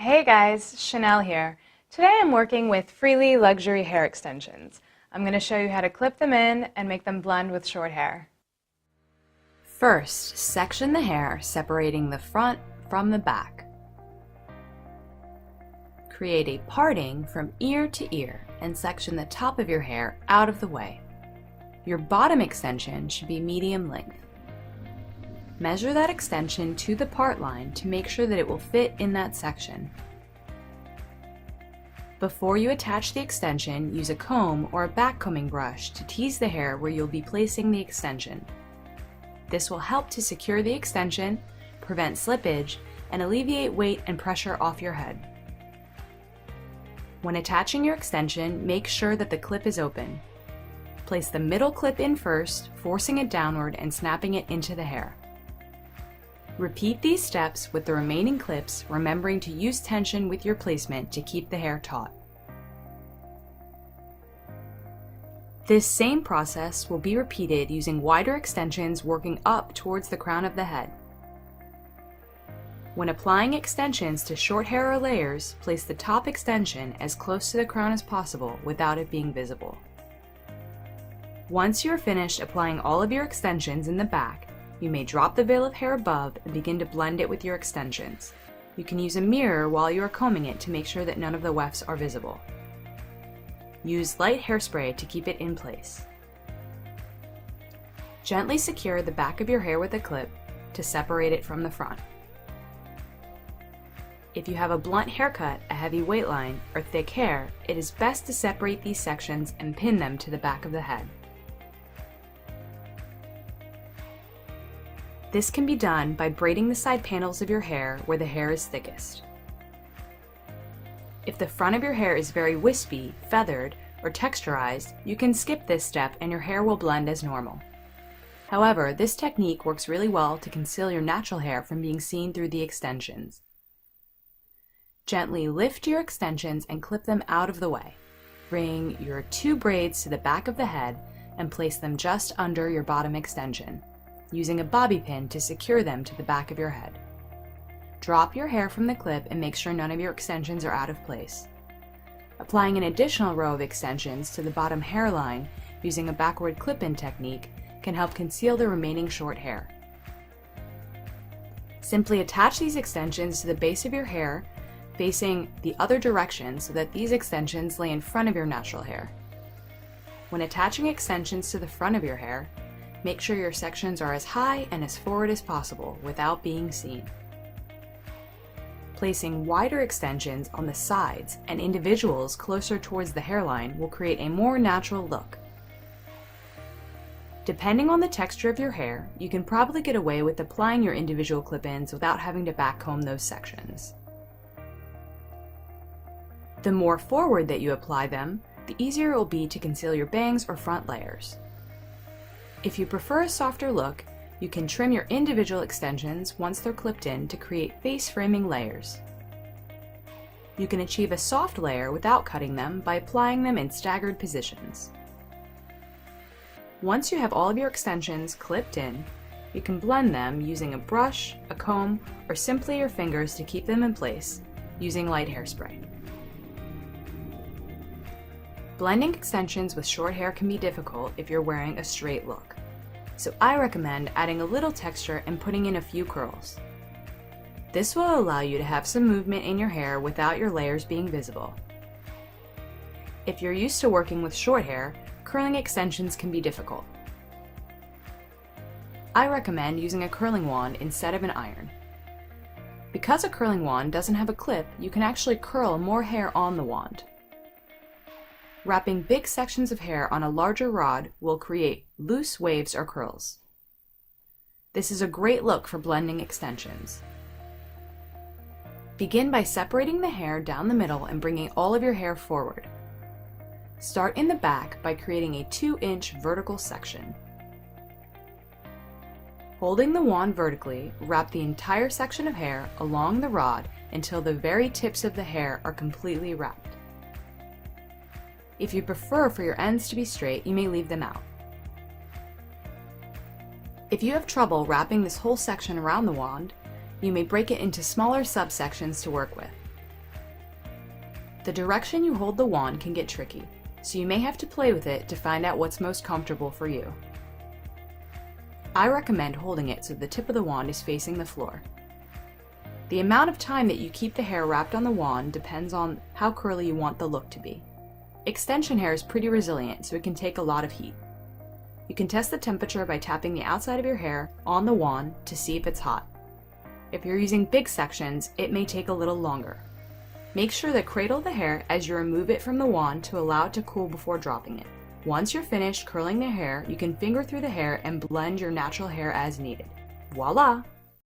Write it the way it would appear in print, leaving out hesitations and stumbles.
Hey guys, Chanel here. Today I'm working with Freely Luxury Hair Extensions. I'm going to show you how to clip them in and make them blend with short hair. First, section the hair, separating the front from the back. Create a parting from ear to ear and section the top of your hair out of the way. Your bottom extension should be medium length. Measure that extension to the part line to make sure that it will fit in that section. Before you attach the extension, use a comb or a back combing brush to tease the hair where you'll be placing the extension. This will help to secure the extension, prevent slippage, and alleviate weight and pressure off your head. When attaching your extension, make sure that the clip is open. Place the middle clip in first, forcing it downward and snapping it into the hair. Repeat these steps with the remaining clips, remembering to use tension with your placement to keep the hair taut. This same process will be repeated using wider extensions working up towards the crown of the head. When applying extensions to short hair or layers, place the top extension as close to the crown as possible without it being visible. Once you are finished applying all of your extensions in the back, you may drop the veil of hair above and begin to blend it with your extensions. You can use a mirror while you are combing it to make sure that none of the wefts are visible. Use light hairspray to keep it in place. Gently secure the back of your hair with a clip to separate it from the front. If you have a blunt haircut, a heavy weight line, or thick hair, it is best to separate these sections and pin them to the back of the head. This can be done by braiding the side panels of your hair where the hair is thickest. If the front of your hair is very wispy, feathered, or texturized, you can skip this step and your hair will blend as normal. However, this technique works really well to conceal your natural hair from being seen through the extensions. Gently lift your extensions and clip them out of the way. Bring your two braids to the back of the head and place them just under your bottom extension, using a bobby pin to secure them to the back of your head. Drop your hair from the clip and make sure none of your extensions are out of place. Applying an additional row of extensions to the bottom hairline using a backward clip-in technique can help conceal the remaining short hair. Simply attach these extensions to the base of your hair, facing the other direction so that these extensions lay in front of your natural hair. When attaching extensions to the front of your hair, make sure your sections are as high and as forward as possible without being seen. Placing wider extensions on the sides and individuals closer towards the hairline will create a more natural look. Depending on the texture of your hair, you can probably get away with applying your individual clip-ins without having to backcomb those sections. The more forward that you apply them, the easier it will be to conceal your bangs or front layers. If you prefer a softer look, you can trim your individual extensions once they're clipped in to create face framing layers. You can achieve a soft layer without cutting them by applying them in staggered positions. Once you have all of your extensions clipped in, you can blend them using a brush, a comb, or simply your fingers to keep them in place, using light hairspray. Blending extensions with short hair can be difficult if you're wearing a straight look, so I recommend adding a little texture and putting in a few curls. This will allow you to have some movement in your hair without your layers being visible. If you're used to working with short hair, curling extensions can be difficult. I recommend using a curling wand instead of an iron. Because a curling wand doesn't have a clip, you can actually curl more hair on the wand. Wrapping big sections of hair on a larger rod will create loose waves or curls. This is a great look for blending extensions. Begin by separating the hair down the middle and bringing all of your hair forward. Start in the back by creating a 2-inch vertical section. Holding the wand vertically, wrap the entire section of hair along the rod until the very tips of the hair are completely wrapped. If you prefer for your ends to be straight, you may leave them out. If you have trouble wrapping this whole section around the wand, you may break it into smaller subsections to work with. The direction you hold the wand can get tricky, so you may have to play with it to find out what's most comfortable for you. I recommend holding it so the tip of the wand is facing the floor. The amount of time that you keep the hair wrapped on the wand depends on how curly you want the look to be. Extension hair is pretty resilient, so it can take a lot of heat. You can test the temperature by tapping the outside of your hair on the wand to see if it's hot. If you're using big sections, it may take a little longer. Make sure to cradle the hair as you remove it from the wand to allow it to cool before dropping it. Once you're finished curling the hair, you can finger through the hair and blend your natural hair as needed. Voila!